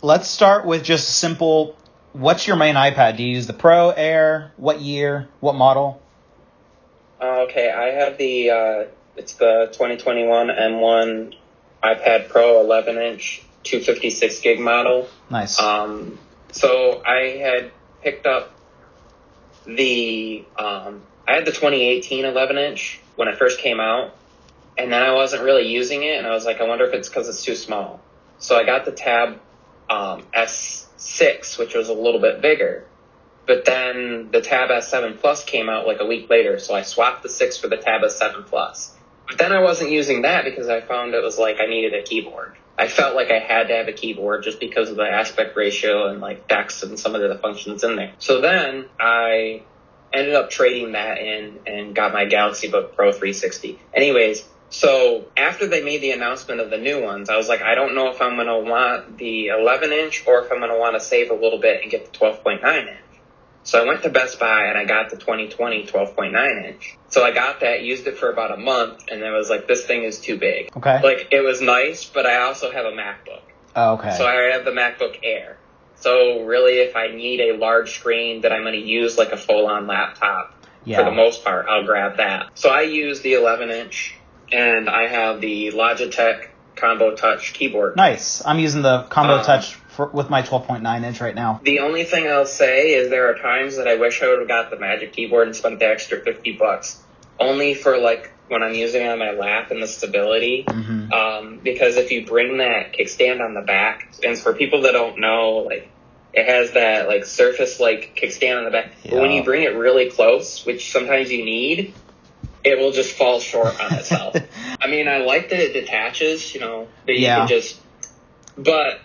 let's start with just simple. What's your main iPad? Do you use the Pro, Air? What year? What model? Okay, I have it's the 2021 M1 iPad Pro 11-inch 256 gig model. Nice. So I had picked up I had the 2018 11-inch when it first came out, and then I wasn't really using it, and I was like, I wonder if it's because it's too small. So I got the Tab S6, which was a little bit bigger. But then the Tab S7 Plus came out like a week later, so I swapped the 6 for the Tab S7 Plus. But then I wasn't using that because I found it was like I needed a keyboard. I felt like I had to have a keyboard just because of the aspect ratio and like DeX and some of the functions in there. So then I ended up trading that in and got my Galaxy Book Pro 360. Anyways, so after they made the announcement of the new ones, I was like, I don't know if I'm going to want the 11-inch or if I'm going to want to save a little bit and get the 12.9-inch. So I went to Best Buy and I got the 2020 12.9-inch. So I got that, used it for about a month, and I was like, this thing is too big. Okay. Like, it was nice, but I also have a MacBook. Oh, okay. So I have the MacBook Air. So really, if I need a large screen that I'm going to use like a full-on laptop, for the most part, I'll grab that. So I use the 11-inch, and I have the Logitech Combo Touch keyboard. Nice. I'm using the Combo Touch with my 12.9-inch right now. The only thing I'll say is there are times that I wish I would have got the Magic Keyboard and spent the extra $50. Only for like when I'm using it on my lap and the stability. Mm-hmm. Because if you bring that kickstand on the back, and for people that don't know, like it has that like surface like kickstand on the back. Yeah. But when you bring it really close, which sometimes you need, it will just fall short on itself. I mean, I like that it detaches, that you can just, but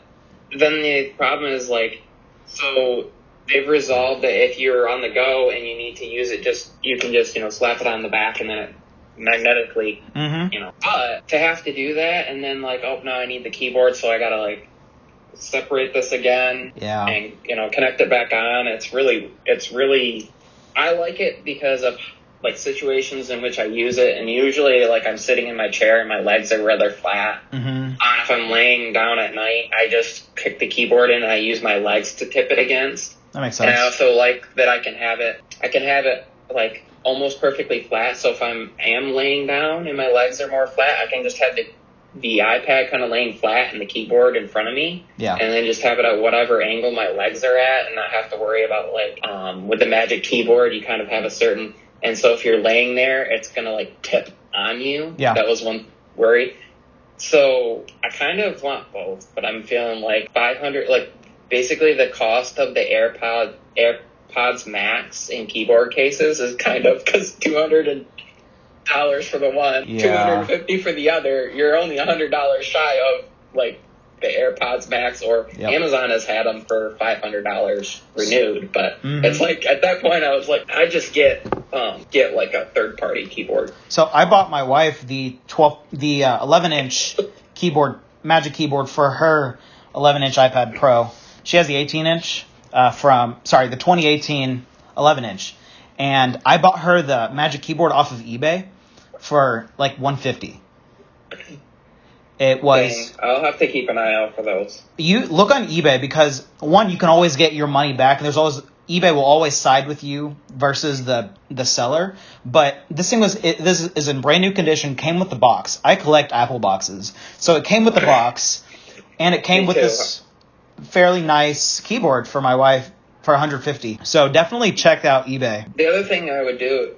then the problem is like, so they've resolved that if you're on the go and you need to use it, you can just, slap it on the back and then it magnetically, but to have to do that and then like, oh no, I need the keyboard. So I got to like separate this again and, connect it back on. It's really, I like it because of like situations in which I use it, and usually like I'm sitting in my chair and my legs are rather flat. Mm-hmm. If I'm laying down at night, I just kick the keyboard in and I use my legs to tip it against. That makes sense. And I also like that I can have it like almost perfectly flat. So if I am laying down and my legs are more flat, I can just have the iPad kind of laying flat and the keyboard in front of me. Yeah. And then just have it at whatever angle my legs are at and not have to worry about like, with the Magic Keyboard, you kind of have a certain. And so if you're laying there, it's going to like tip on you. Yeah. That was one worry. So I kind of want both, but I'm feeling like $500, like basically the cost of the AirPods Max in keyboard cases is kind of because $200 for the one, $250 for the other. You're only $100 shy of like the AirPods Max, or Amazon has had them for $500 renewed. But it's like at that point I was like, I just get like a third party keyboard. So I bought my wife the 11-inch keyboard, Magic Keyboard for her 11-inch iPad Pro. She has the 18-inch the 2018 11-inch, and I bought her the Magic Keyboard off of eBay for like $150. It was. Dang, I'll have to keep an eye out for those. You look on eBay because one, you can always get your money back. There's always eBay will always side with you versus the seller. But this thing this is in brand new condition. Came with the box. I collect Apple boxes, so it came with the box, and it came with this fairly nice keyboard for my wife for $150. So definitely check out eBay. The other thing I would do,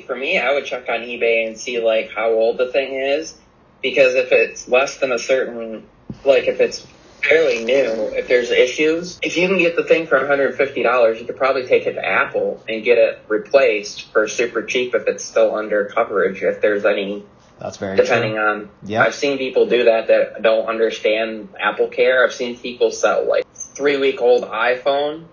for me, I would check on eBay and see like how old the thing is. Because if it's less than a certain, like if it's fairly new, if there's issues, if you can get the thing for $150, you could probably take it to Apple and get it replaced for super cheap if it's still under coverage, if there's any. That's very depending true. on. Yeah. I've seen people do that don't understand Apple Care. I've seen people sell like 3-week-old iPhone,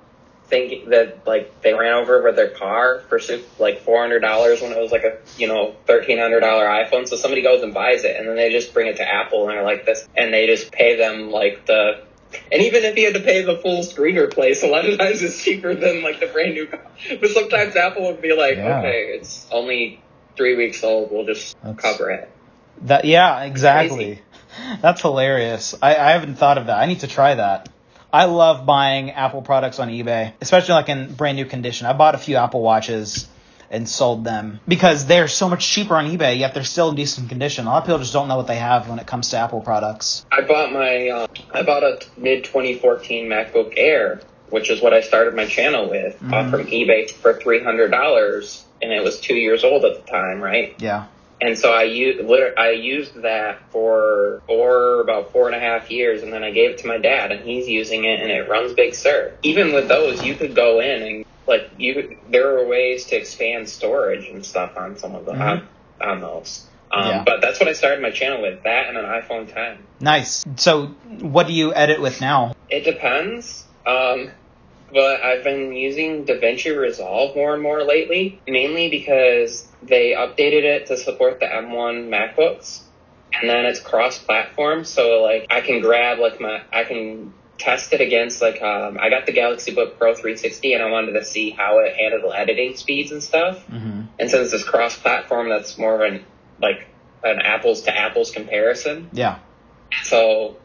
think that like they ran over with their car for like $400 when it was like a $1,300 iPhone. So somebody goes and buys it, and then they just bring it to Apple and they're like this, and they just pay them like and even if you had to pay the full screen replace, a lot of times it's cheaper than like the brand new car. But sometimes Apple would be like, okay, it's only 3 weeks old, we'll just cover it. Exactly. That's hilarious. I haven't thought of that. I need to try that. I love buying Apple products on eBay, especially like in brand new condition. I bought a few Apple Watches and sold them because they're so much cheaper on eBay, yet they're still in decent condition. A lot of people just don't know what they have when it comes to Apple products. I bought a mid 2014 MacBook Air, which is what I started my channel with, from eBay for $300, and it was 2 years old at the time, right? Yeah. And so I used that for about 4.5 years, and then I gave it to my dad, and he's using it, and it runs Big Sur. Even with those, you could go in and there were ways to expand storage and stuff on some of them on those. But that's what I started my channel with, that and an iPhone 10. Nice. So what do you edit with now? It depends. But I've been using DaVinci Resolve more and more lately, mainly because they updated it to support the M1 MacBooks, and then it's cross-platform, so like I can grab I can test it against I got the Galaxy Book Pro 360, and I wanted to see how it handled editing speeds and stuff. Mm-hmm. And since it's cross-platform, that's more of an apples to apples comparison. Yeah. So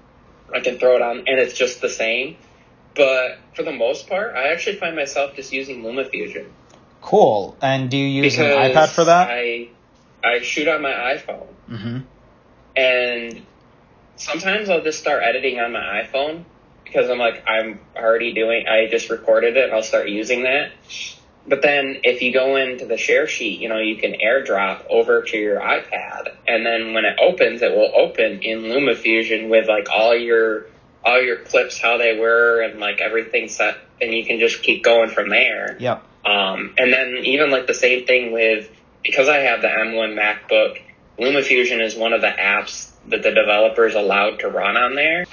I can throw it on, and it's just the same. But for the most part, I actually find myself just using LumaFusion. Cool. And do you use an iPad for that? I shoot on my iPhone. Mm-hmm. And sometimes I'll just start editing on my iPhone because I just recorded it and I'll start using that. But then if you go into the share sheet, you can AirDrop over to your iPad. And then when it opens, it will open in LumaFusion with all your clips, how they were, and everything set, and you can just keep going from there. Yep. And then even the same thing because I have the M1 MacBook, LumaFusion is one of the apps that the developers allowed to run on there.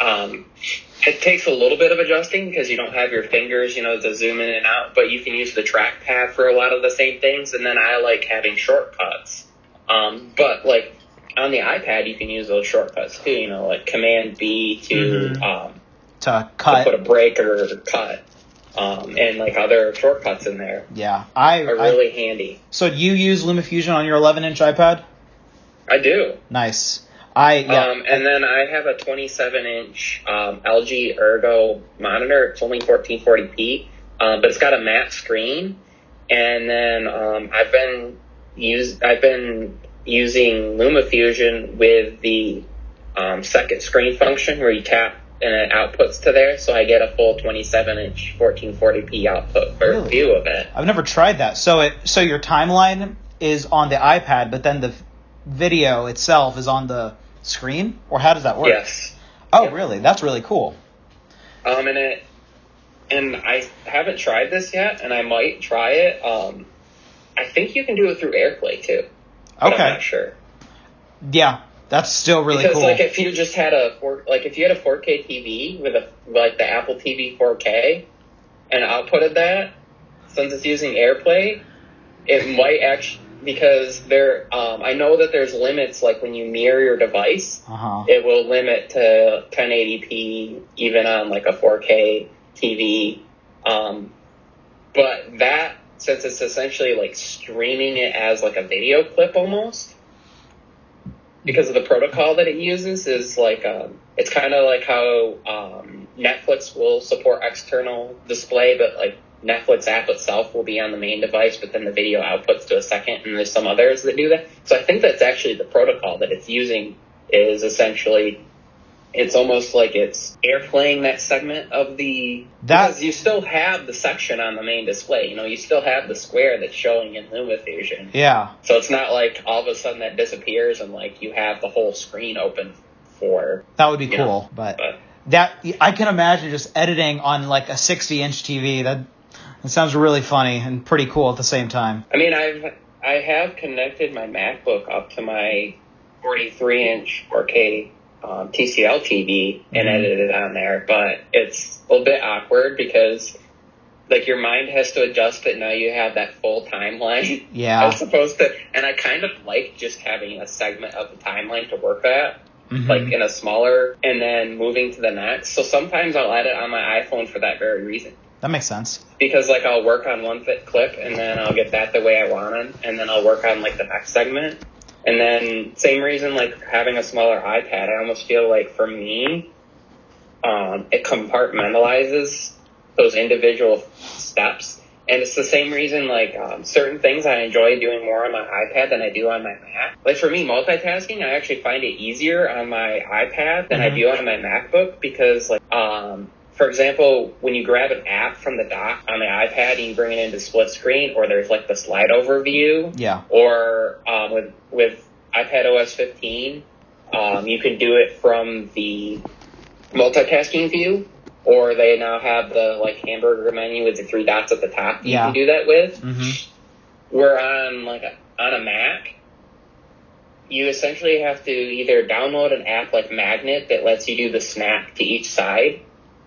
It takes a little bit of adjusting because you don't have your fingers, to zoom in and out, but you can use the trackpad for a lot of the same things. And then I like having shortcuts. But on the iPad, you can use those shortcuts too, like Command B to cut, to put a break or cut, and other shortcuts in there. Yeah, are really handy. So do you use LumaFusion on your 11-inch iPad? I do. Nice. And then I have a 27-inch LG Ergo monitor. It's only 1440p, but it's got a matte screen. And then I've been using LumaFusion with the second screen function where you tap and it outputs to there, so I get a full 27-inch 1440p output or view of it. I've never tried that. So your timeline is on the iPad, but then the video itself is on the screen, or how does that work? Yes. Oh, yep. Really? That's really cool. And I haven't tried this yet, and I might try it. I think you can do it through AirPlay too. But okay. I'm not sure. Yeah, that's still really cool. Because if you just had a 4K TV with the Apple TV 4K and outputted that, since it's using AirPlay, it might actually, because I know that there's limits, when you mirror your device, it will limit to 1080p even on a 4K TV. But that, since it's essentially streaming it as a video clip almost, because of the protocol that it uses, is it's kind of like how Netflix will support external display, but Netflix app itself will be on the main device, but then the video outputs to a second, and there's some others that do that. So I think that's actually the protocol that it's using, is essentially, it's almost like it's airplaying that segment of because you still have the section on the main display. You still have the square that's showing in LumaFusion. Yeah. So it's not all of a sudden that disappears and you have the whole screen open for. That would be cool, but that I can imagine just editing on a 60-inch TV. That sounds really funny and pretty cool at the same time. I mean, I have connected my MacBook up to my 43-inch 4K TCL TV and edited it on there, but it's a little bit awkward because your mind has to adjust it. Now you have that full timeline. Yeah. As opposed to, and I kind of like just having a segment of the timeline to work at, in a smaller, and then moving to the next. So sometimes I'll edit on my iPhone for that very reason. That makes sense. Because I'll work on one clip and then I'll get that the way I want it, and then I'll work on the next segment. And then same reason having a smaller iPad, I almost feel for me, it compartmentalizes those individual steps. And it's the same reason, like, certain things I enjoy doing more on my iPad than I do on my Mac. Like, for me, multitasking, I actually find it easier on my iPad than I do on my MacBook because, like, for example, when you grab an app from the dock on the iPad and you bring it into split screen, or there's, like, the slide over view, or with iPad OS 15, you can do it from the multitasking view. Or they now have the, like, hamburger menu with the 3 dots at the top you can do that with. Where on a Mac, you essentially have to either download an app like Magnet that lets you do the snap to each side,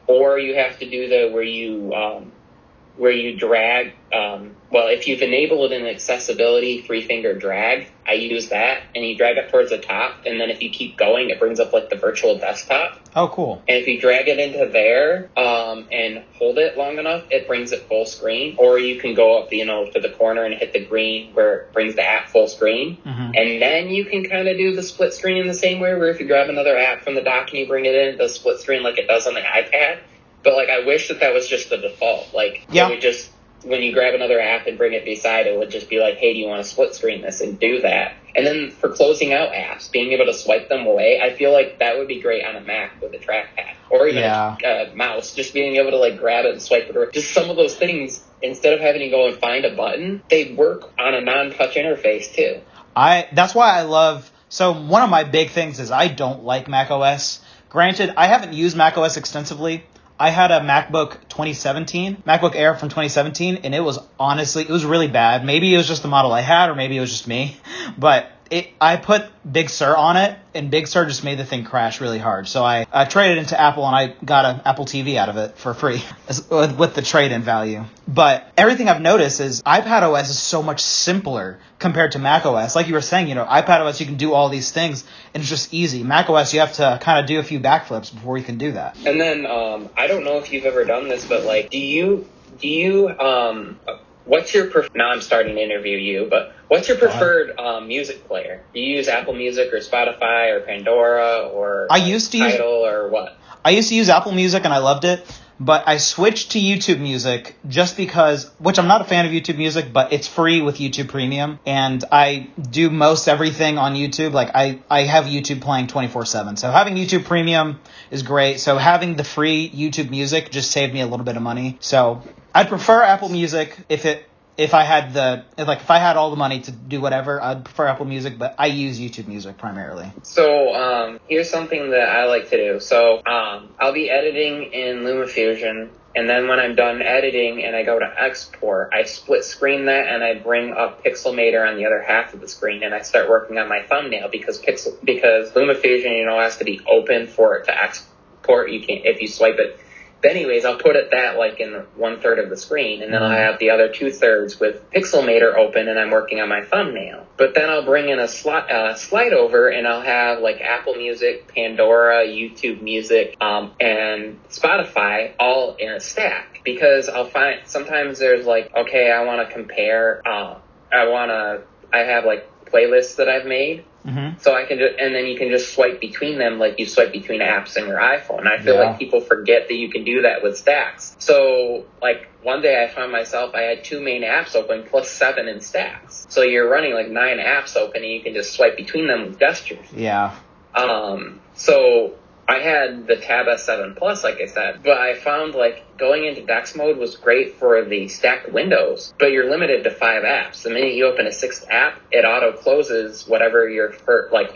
or you have to do the where you drag. Well, if you've enabled an accessibility 3-finger drag, I use that, and you drag it towards the top, and then if you keep going, it brings up, like, the virtual desktop. Oh, cool. And if you drag it into there and hold it long enough, it brings it full screen. Or you can go up, to the corner and hit the green where it brings the app full screen. And then you can kind of do the split screen in the same way, where if you grab another app from the dock and you bring it in, it does split screen like it does on the iPad. But, like, I wish that was just the default. Like, it would just, when you grab another app and bring it beside, it would just be like, hey, do you want to split screen this, and do that. And then for closing out apps, being able to swipe them away, I feel like that would be great on a Mac with a trackpad. Or even a mouse, just being able to, like, grab it and swipe it away. Just some of those things, instead of having to go and find a button, they work on a non-touch interface, too. That's why I love... So one of my big things is I don't like Mac OS. Granted, I haven't used Mac OS extensively. I had a MacBook Air from 2017, and it was really bad. Maybe it was just the model I had, or maybe it was just me. But I put Big Sur on it, and Big Sur just made the thing crash really hard. So I traded into Apple, and I got an Apple TV out of it for free with the trade-in value. But everything I've noticed is iPad OS is so much simpler compared to Mac OS. Like you were saying, iPad OS, you can do all these things, and it's just easy. Mac OS, you have to kind of do a few backflips before you can do that. And then I don't know if you've ever done this, but, like, do you what's your now I'm starting to interview you, but what's your preferred music player? Do you use Apple Music or Spotify or Pandora or Tidal or what? I used to use Apple Music and I loved it, but I switched to YouTube Music just because, which I'm not a fan of YouTube Music, but it's free with YouTube Premium, and I do most everything on YouTube. Like, I have YouTube playing 24/7, so having YouTube Premium is great. So having the free YouTube Music just saved me a little bit of money. So I'd prefer Apple Music if I had all the money to do whatever. I'd prefer Apple Music, but I use YouTube Music primarily. So here's something that I like to do. So I'll be editing in LumaFusion, and then when I'm done editing and I go to export, I split screen that and I bring up Pixelmator on the other half of the screen, and I start working on my thumbnail because LumaFusion has to be open for it to export. You can't if you swipe it. But anyways, I'll put it that, like, in 1/3 of the screen, and then I'll have the other 2/3 with Pixelmator open, and I'm working on my thumbnail. But then I'll bring in a slide over, and I'll have, like, Apple Music, Pandora, YouTube Music, and Spotify all in a stack. Because I'll find sometimes there's, like, okay, I want to compare, I have, like, playlists that I've made. So I can and then you can just swipe between them like you swipe between apps on your iPhone. I feel like people forget that you can do that with stacks. So, like, one day I found myself, I had 2 main apps open plus 7 in stacks. So you're running like 9 apps open, and you can just swipe between them with gestures. Yeah. So I had the Tab S7 Plus, like I said, but I found, like, going into DeX mode was great for the stacked windows, but you're limited to 5 apps. The minute you open a 6th app, it auto closes whatever your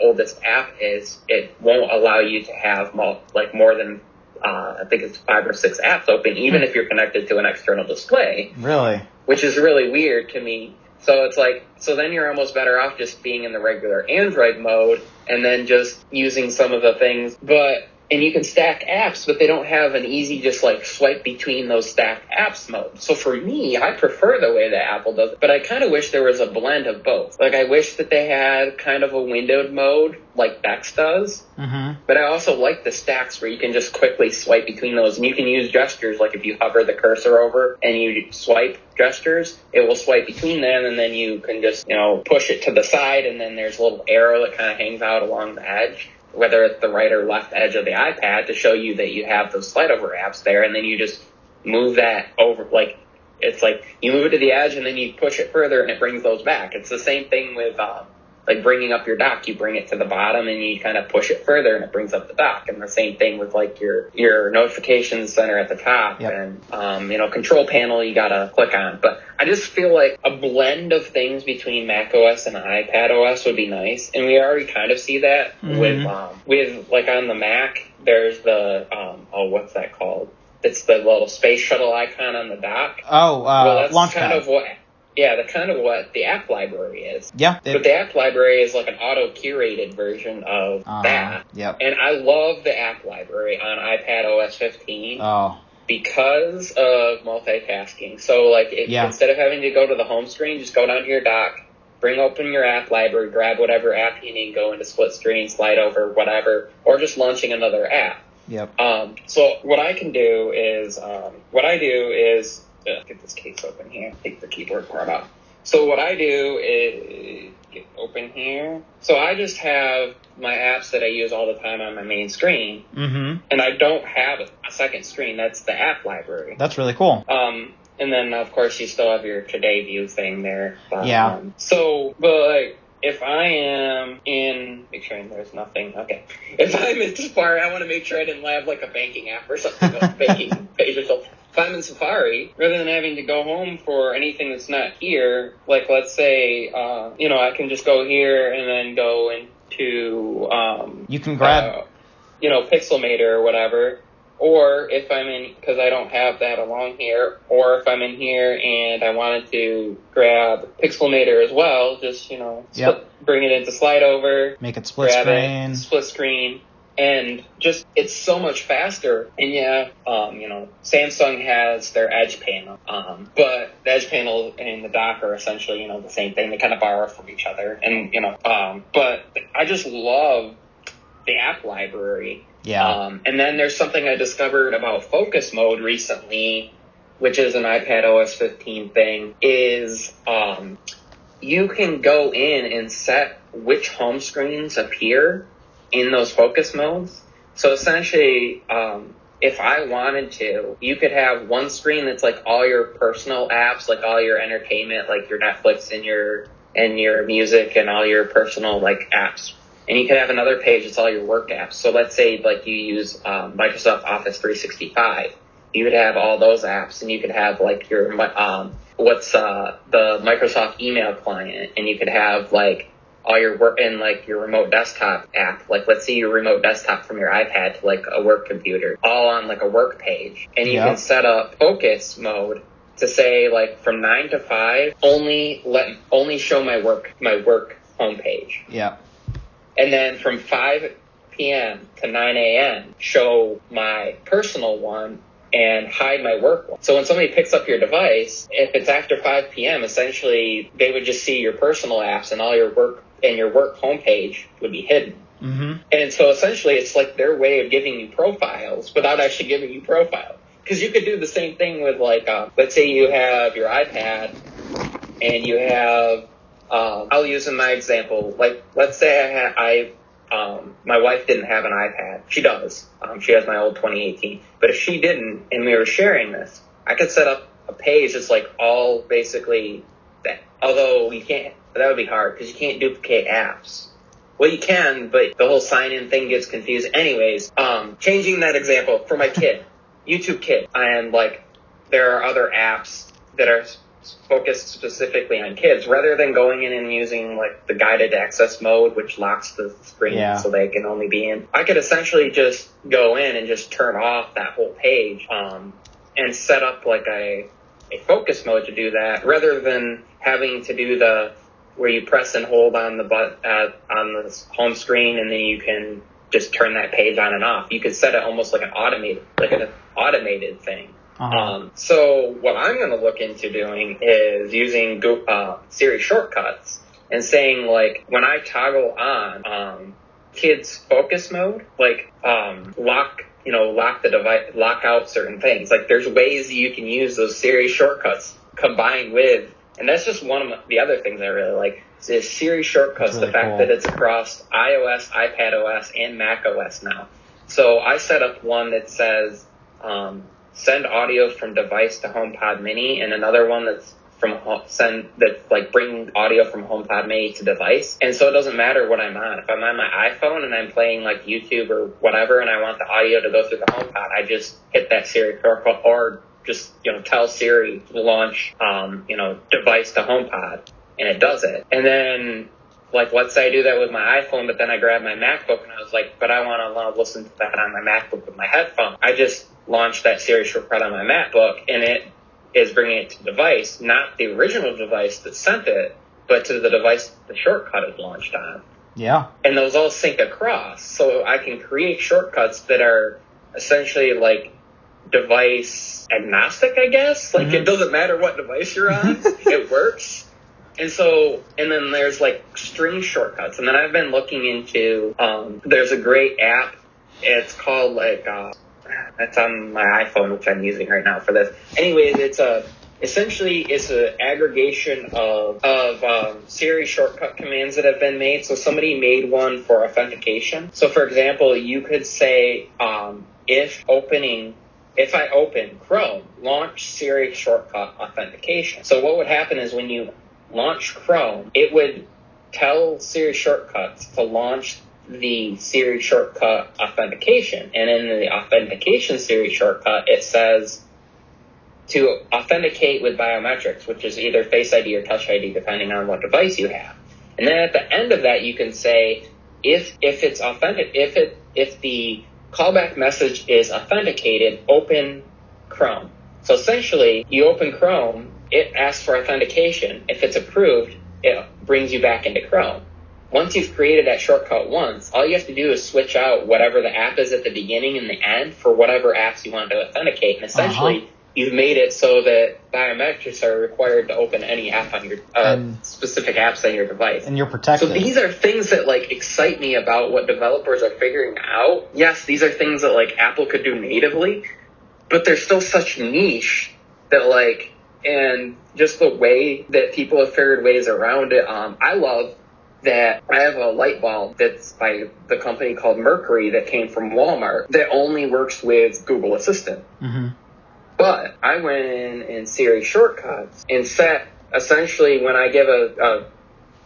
oldest app is. It won't allow you to have more than I think it's 5 or 6 apps open, even if you're connected to an external display. Really? Which is really weird to me. So it's like, so then you're almost better off just being in the regular Android mode and then just using some of the things. And you can stack apps, but they don't have an easy just like swipe between those stacked apps mode. So for me, I prefer the way that Apple does it, but I kind of wish there was a blend of both. Like, I wish that they had kind of a windowed mode like Bex does, but I also like the stacks where you can just quickly swipe between those, and you can use gestures. Like, if you hover the cursor over and you swipe gestures, it will swipe between them, and then you can just, push it to the side, and then there's a little arrow that kind of hangs out along the edge. whether it's the right or left edge of the iPad, to show you that you have those slide over apps there, and then you just move that over, like, it's like you move it to the edge and then you push it further and it brings those back. It's the same thing with like bringing up your dock. You bring it to the bottom and you kind of push it further and it brings up the dock. And the same thing with like your notifications center at the top. Yep. And control panel you gotta click on. But I just feel like a blend of things between Mac OS and iPad OS would be nice. And we already kind of see that with like on the Mac, there's the what's that called? It's the little space shuttle icon on the dock. That's Launchpad. That's kind of what the app library is. Yeah. But the app library is like an auto-curated version of that. Yep. And I love the app library on iPad OS 15 because of multitasking. So, like, instead of having to go to the home screen, just go down to your dock, bring open your app library, grab whatever app you need, go into split screen, slide over, whatever, or just launching another app. Yep. So what I do is get this case open here, take the keyboard part off. So what I do is get open here. So I just have my apps that I use all the time on my main screen, and I don't have a second screen. That's the app library. That's really cool. And then of course you still have your today view thing there. But like, if I am in, make sure there's nothing. Okay. If I'm in Safari, I want to make sure I didn't have like a banking app or something, a banking page or something. If I'm in Safari, rather than having to go home for anything that's not here, like let's say, I can just go here and then go into, you can grab, Pixelmator or whatever. Or if I'm in, because I don't have that along here, or if I'm in here and I wanted to grab Pixelmator as well, just, bring it into slide over. Make it split screen. Split screen. And just, it's so much faster. And Samsung has their Edge panel. But the Edge panel and the dock are essentially, the same thing. They kind of borrow from each other. And, but I just love the app library. Yeah. And then there's something I discovered about focus mode recently, which is an iPad OS 15 thing, is you can go in and set which home screens appear in those focus modes. So essentially, if I wanted to, you could have one screen that's like all your personal apps, like all your entertainment, like your Netflix and your music and all your personal like apps. And you could have another page that's all your work apps. So let's say like you use Microsoft Office 365. You would have all those apps, and you could have like your the Microsoft email client, and you could have like all your work and like your remote desktop app. Like let's say your remote desktop from your iPad to like a work computer, all on like a work page. And you can set up focus mode to say like from 9 to 5, only show my work homepage. Yeah. And then from 5 p.m. to 9 a.m., show my personal one and hide my work one. So when somebody picks up your device, if it's after 5 p.m., essentially they would just see your personal apps, and all your work and your work homepage would be hidden. And so essentially it's like their way of giving you profiles without actually giving you profiles. Because you could do the same thing with like, let's say you have your iPad and you have, I'll use in my example, like, let's say my wife didn't have an iPad. She does. She has my old 2018. But if she didn't, and we were sharing this, I could set up a page that's like all basically that. Although you can't, that would be hard because you can't duplicate apps. Well, you can, but the whole sign-in thing gets confused. Anyways, changing that example for my kid, YouTube Kid, and like there are other apps that are focused specifically on kids, rather than going in and using like the guided access mode, which locks the screen so they can only be in. I could essentially just go in and just turn off that whole page, and set up like a focus mode to do that, rather than having to do where you press and hold on the on the home screen, and then you can just turn that page on and off. You could set it almost like an automated thing. So what I'm going to look into doing is using Siri shortcuts and saying like when I toggle on kids focus mode, like lock the device, lock out certain things. Like there's ways you can use those Siri shortcuts combined with, and that's just one of the other things I really like. is Siri shortcuts. That's really the fact cool. that it's across iOS, iPadOS, and macOS now. So I set up one that says send audio from device to HomePod Mini, and another one that's bring audio from HomePod Mini to device. And so it doesn't matter what I'm on. If I'm on my iPhone and I'm playing like YouTube or whatever, and I want the audio to go through the HomePod, I just hit that Siri shortcut, or just tell Siri to launch device to HomePod, and it does it. And then let's say I do that with my iPhone, but then I grab my MacBook and I was like, but I want to listen to that on my MacBook with my headphone. I just launched that Siri shortcut on my MacBook, and it is bringing it to the device, not the original device that sent it, but to the device the shortcut is launched on. Yeah. And those all sync across. So I can create shortcuts that are essentially like device agnostic, I guess. Like, it doesn't matter what device you're on. It works. And then there's like string shortcuts. And then I've been looking into, there's a great app. It's called it's on my iPhone, which I'm using right now for this. Anyways, it's an aggregation of Siri shortcut commands that have been made. So somebody made one for authentication. So for example, you could say, if I open Chrome, launch Siri shortcut authentication. So what would happen is when you launch Chrome, it would tell Siri shortcuts to launch the Siri shortcut authentication. And in the authentication Siri shortcut, it says to authenticate with biometrics, which is either Face ID or Touch ID, depending on what device you have. And then at the end of that, you can say, if it's authentic, if the callback message is authenticated, open Chrome. So essentially, you open Chrome, it asks for authentication. If it's approved, it brings you back into Chrome. Once you've created that shortcut once, all you have to do is switch out whatever the app is at the beginning and the end for whatever apps you want to authenticate. And essentially, you've made it so that biometrics are required to open any app on your specific apps on your device. And you're protected. So these are things that excite me about what developers are figuring out. Yes, these are things that Apple could do natively, but they're still such niche that and just the way that people have figured ways around it. I love that I have a light bulb that's by the company called Mercury that came from Walmart that only works with Google Assistant. Mm-hmm. But I went in Siri shortcuts and set, essentially when I give a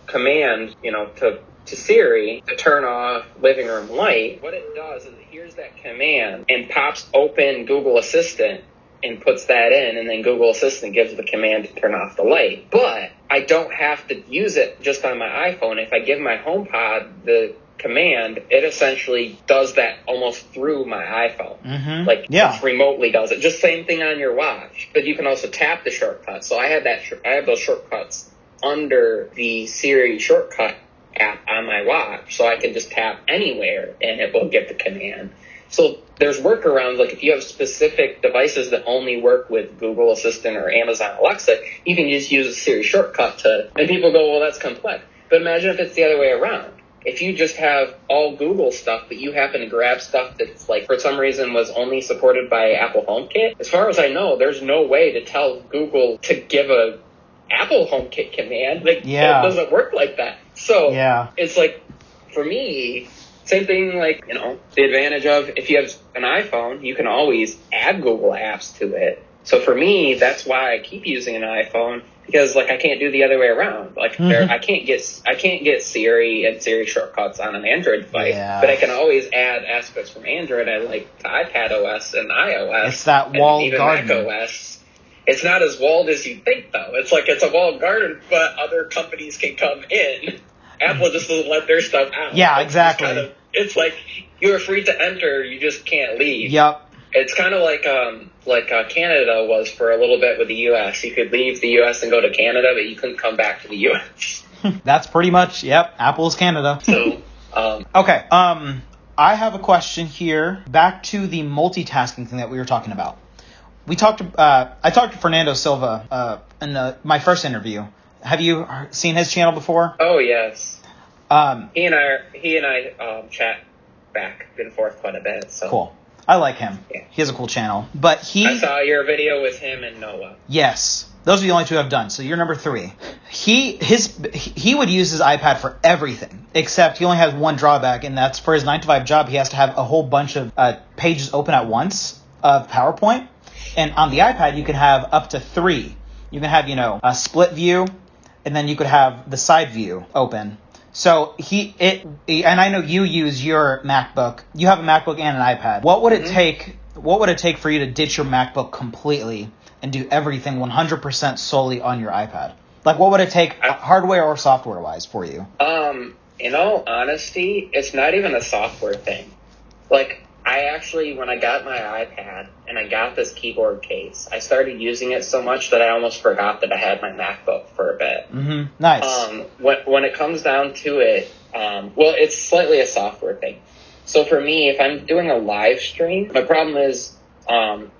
command, to Siri to turn off living room light, what it does is it hears that command and pops open Google Assistant and puts that in, and then Google Assistant gives the command to turn off the light. But I don't have to use it just on my iPhone. If I give my HomePod the command, it essentially does that almost through my iPhone. Mm-hmm. It remotely does it. Just same thing on your watch. But you can also tap the shortcut. So I have those shortcuts under the Siri shortcut app on my watch. So I can just tap anywhere and it will get the command. So there's workarounds, if you have specific devices that only work with Google Assistant or Amazon Alexa, you can just use a Siri shortcut and people go, well, that's complex. But imagine if it's the other way around. If you just have all Google stuff, but you happen to grab stuff that's for some reason was only supported by Apple HomeKit, as far as I know, there's no way to tell Google to give a Apple HomeKit command. It doesn't work like that. So it's for me, same thing, the advantage of if you have an iPhone, you can always add Google apps to it. So for me, that's why I keep using an iPhone, because I can't do the other way around. I can't get Siri and Siri shortcuts on an Android device, but I can always add aspects from Android to iPadOS and iOS. It's that walled even garden. macOS. It's not as walled as you think, though. It's it's a walled garden, but other companies can come in. Apple just doesn't let their stuff out. Yeah, exactly. It's you're free to enter, you just can't leave. Yep. It's kind of like Canada was for a little bit with the U.S. You could leave the U.S. and go to Canada, but you couldn't come back to the U.S. That's pretty much, Apple's Canada. So, okay. I have a question here. Back to the multitasking thing that we were talking about. I talked to Fernando Silva in my first interview. Have you seen his channel before? Oh, yes. He and I chat back and forth quite a bit. So. Cool. I like him. Yeah. He has a cool channel. But I saw your video with him and Noah. Yes. Those are the only two I've done. So you're number 3. He would use his iPad for everything, except he only has one drawback, and that's for his 9 to 5 job. He has to have a whole bunch of pages open at once of PowerPoint. And on the iPad, you can have up to 3. You can have, a split view, and then you could have the side view open. So and I know you use your MacBook. You have a MacBook and an iPad. What would it take? What would it take for you to ditch your MacBook completely and do everything 100% solely on your iPad? Like, what would it take, hardware or software wise, for you? In all honesty, it's not even a software thing. Like, I actually, when I got my iPad and I got this keyboard case, I started using it so much that I almost forgot that I had my MacBook for a bit. Mm-hmm. Nice. When it comes down to it, well, it's slightly a software thing. So for me, if I'm doing a live stream, my problem is,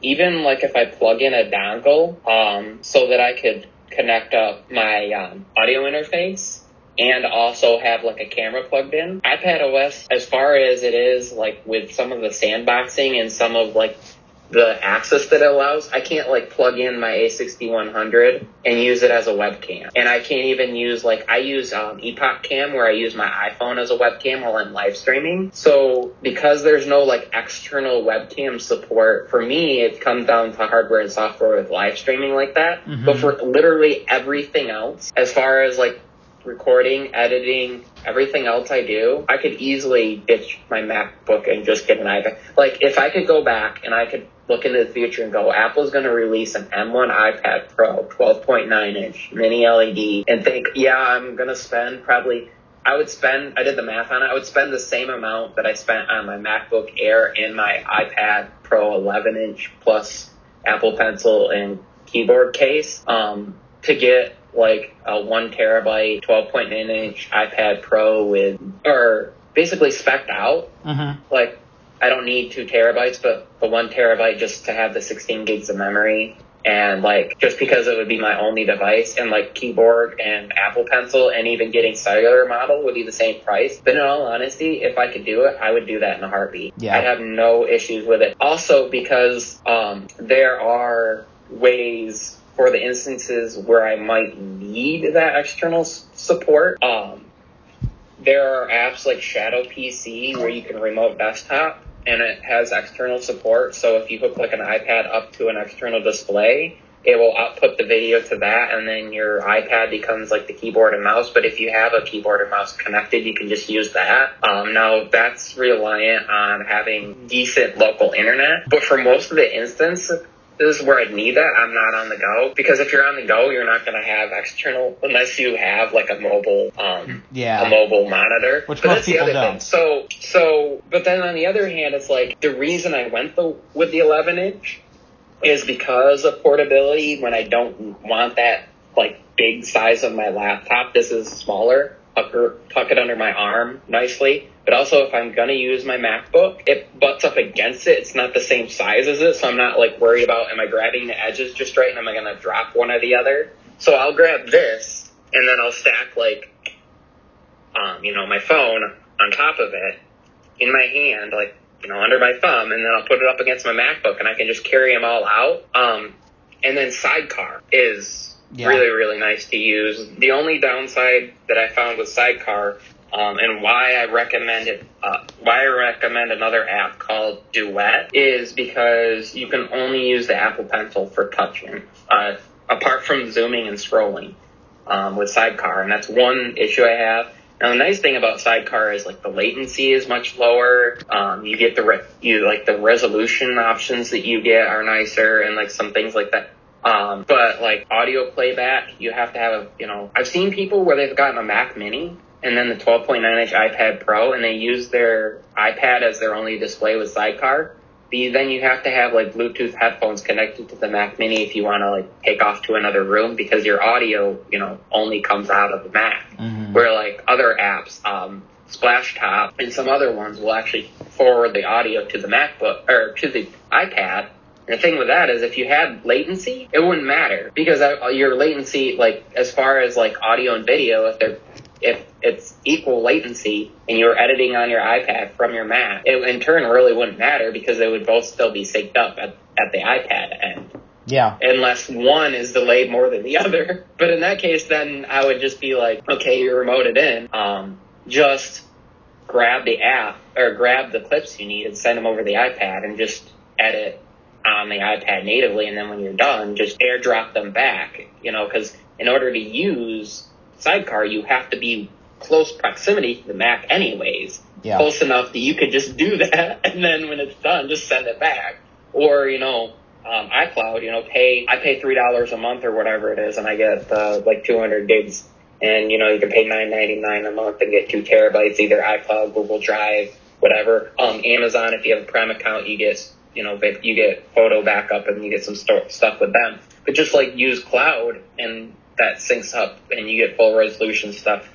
even like if I plug in a dongle, so that I could connect up my audio interface and also have like a camera plugged in. iPadOS, as far as it is, like with some of the sandboxing and some of like the access that it allows, I can't like plug in my A6100 and use it as a webcam. And I can't even use I use Epoch Cam, where I use my iPhone as a webcam while I'm live streaming. So because there's no like external webcam support, for me, it comes down to hardware and software with live streaming like that. Mm-hmm. But for literally everything else, as far as like recording, editing, everything else I do, I could easily ditch my MacBook and just get an iPad. Like, if I could go back and I could look into the future and go, Apple's going to release an M1 iPad Pro 12.9-inch mini LED, and think, I'm going to spend I did the math on it, I would spend the same amount that I spent on my MacBook Air and my iPad Pro 11-inch plus Apple Pencil and keyboard case, to get like a 1 terabyte 12.9-inch iPad Pro or basically spec'd out. Mm-hmm. Like, I don't need 2 terabytes, but the 1 terabyte just to have the 16 gigs of memory, and like just because it would be my only device, and like keyboard and Apple Pencil and even getting cellular model would be the same price. But in all honesty, if I could do it, I would do that in a heartbeat. Yeah. I'd have no issues with it. Also because there are ways for the instances where I might need that external support. There are apps like Shadow PC where you can remote desktop, and it has external support. So if you hook like an iPad up to an external display, it will output the video to that, and then your iPad becomes like the keyboard and mouse. But if you have a keyboard and mouse connected, you can just use that. Now that's reliant on having decent local internet. But for most of the instances where I'd need that, I'm not on the go. Because if you're on the go, you're not going to have external, unless you have like a mobile monitor. Which most people don't. So, but then on the other hand, it's like the reason I went with the 11-inch is because of portability. When I don't want that like big size of my laptop, this is smaller. Tuck it under my arm nicely. But also, if I'm going to use my MacBook, it butts up against it. It's not the same size as it, so I'm not like worried about, am I grabbing the edges just right, and am I going to drop one or the other? So I'll grab this, and then I'll stack like, my phone on top of it in my hand, like, under my thumb, and then I'll put it up against my MacBook, and I can just carry them all out. And then Sidecar is really, really nice to use. The only downside that I found with Sidecar, and why I recommend another app called Duet, is because you can only use the Apple Pencil for touching, apart from zooming and scrolling, with Sidecar. And that's one issue I have. Now, the nice thing about Sidecar is like the latency is much lower. You get the resolution options that you get are nicer, and like some things like that. But like audio playback, you have to have I've seen people where they've gotten a Mac Mini and then the 12.9-inch iPad Pro, and they use their iPad as their only display with Sidecar. Then you have to have like Bluetooth headphones connected to the Mac Mini if you want to like take off to another room, because your audio, only comes out of the Mac. Mm-hmm. Where like other apps, Splashtop and some other ones will actually forward the audio to the MacBook or to the iPad. And the thing with that is if you had latency, it wouldn't matter, because your latency, like as far as like audio and video, if it's equal latency and you're editing on your iPad from your Mac, it in turn really wouldn't matter, because they would both still be synced up at the iPad end. Yeah. Unless one is delayed more than the other. But in that case, then I would just be like, okay, you're remoted in. Just grab the app or grab the clips you need and send them over the iPad and just edit on the iPad natively. And then when you're done, just airdrop them back, because in order to use Sidecar, you have to be close proximity to the Mac anyways. Yeah. Close enough that you could just do that. And then when it's done, just send it back. Or, iCloud, I pay $3 a month or whatever it is, and I get 200 gigs. And, you can pay $9.99 a month and get 2 terabytes, either iCloud, Google Drive, whatever. Amazon, if you have a Prime account, you get photo backup and you get some stuff with them. But just use cloud, and that syncs up and you get full resolution stuff.